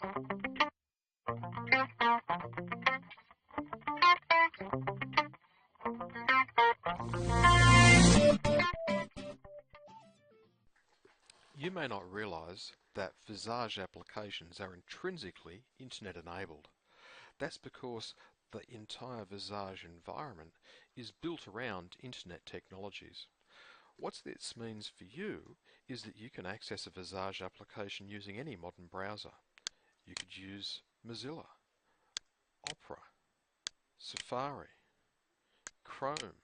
You may not realise that Visage applications are intrinsically internet enabled. That's because the entire Visage environment is built around internet technologies. What this means for you is that you can access a Visage application using any modern browser. You could use Mozilla, Opera, Safari, Chrome.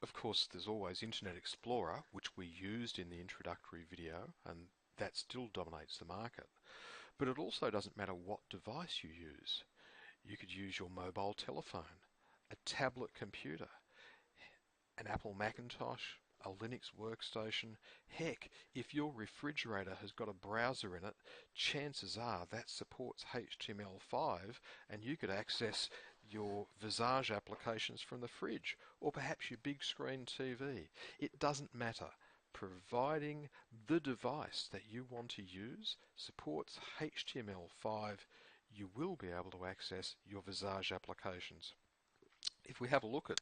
Of course, there's always Internet Explorer, which we used in the introductory video, and that still dominates the market. But it also doesn't matter what device you use. You could use your mobile telephone, a tablet computer, an Apple Macintosh, a Linux workstation. Heck, if your refrigerator has got a browser in it, chances are that supports HTML5 and you could access your Visage applications from the fridge, or perhaps your big screen TV. It doesn't matter. Providing the device that you want to use supports HTML5, you will be able to access your Visage applications. If we have a look at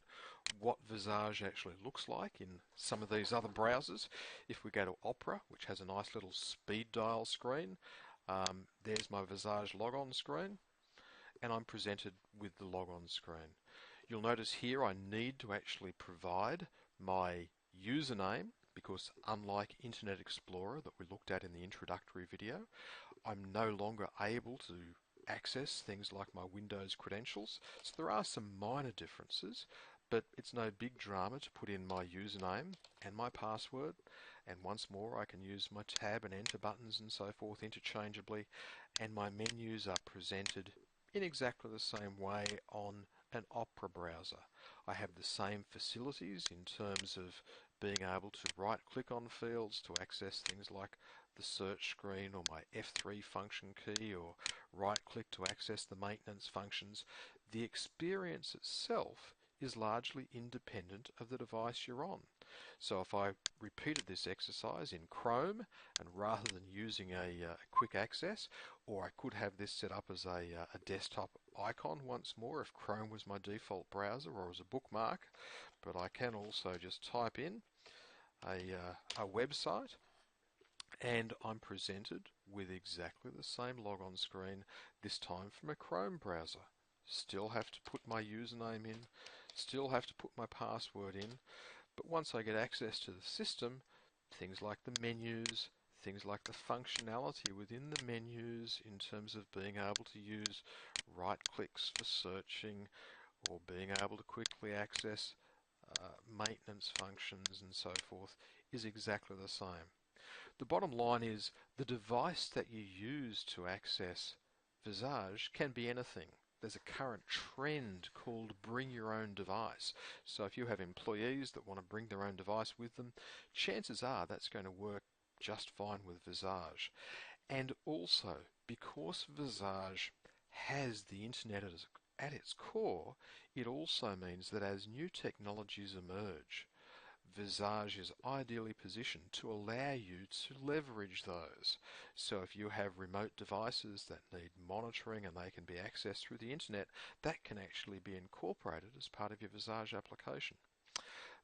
what Visage actually looks like in some of these other browsers, if we go to Opera, which has a nice little speed dial screen, there's my Visage logon screen, and I'm presented with the logon screen. You'll notice here I need to actually provide my username, because unlike Internet Explorer that we looked at in the introductory video, I'm no longer able to access things like my Windows credentials. So there are some minor differences, but it's no big drama to put in my username and my password, and once more I can use my tab and enter buttons and so forth interchangeably, and my menus are presented in exactly the same way on an Opera browser. I have the same facilities in terms of being able to right click on fields to access things like the search screen or my F3 function key, or right click to access the maintenance functions. The experience itself is largely independent of the device you're on. So if I repeated this exercise in Chrome, and rather than using a quick access, or I could have this set up as a desktop icon once more if Chrome was my default browser or as a bookmark, but I can also just type in a website, and I'm presented with exactly the same logon screen, this time from a Chrome browser. Still have to put my username in, still have to put my password in, but once I get access to the system, things like the menus, things like the functionality within the menus in terms of being able to use right clicks for searching, or being able to quickly access maintenance functions and so forth, is exactly the same. The bottom line is the device that you use to access Visage can be anything. There's a current trend called bring your own device. So if you have employees that want to bring their own device with them, chances are that's going to work just fine with Visage. And also, because Visage has the internet at its core, it also means that as new technologies emerge, Visage is ideally positioned to allow you to leverage those. So if you have remote devices that need monitoring and they can be accessed through the internet, that can actually be incorporated as part of your Visage application.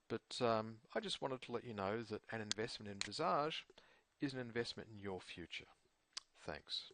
But I just wanted to let you know that an investment in Visage is an investment in your future. Thanks.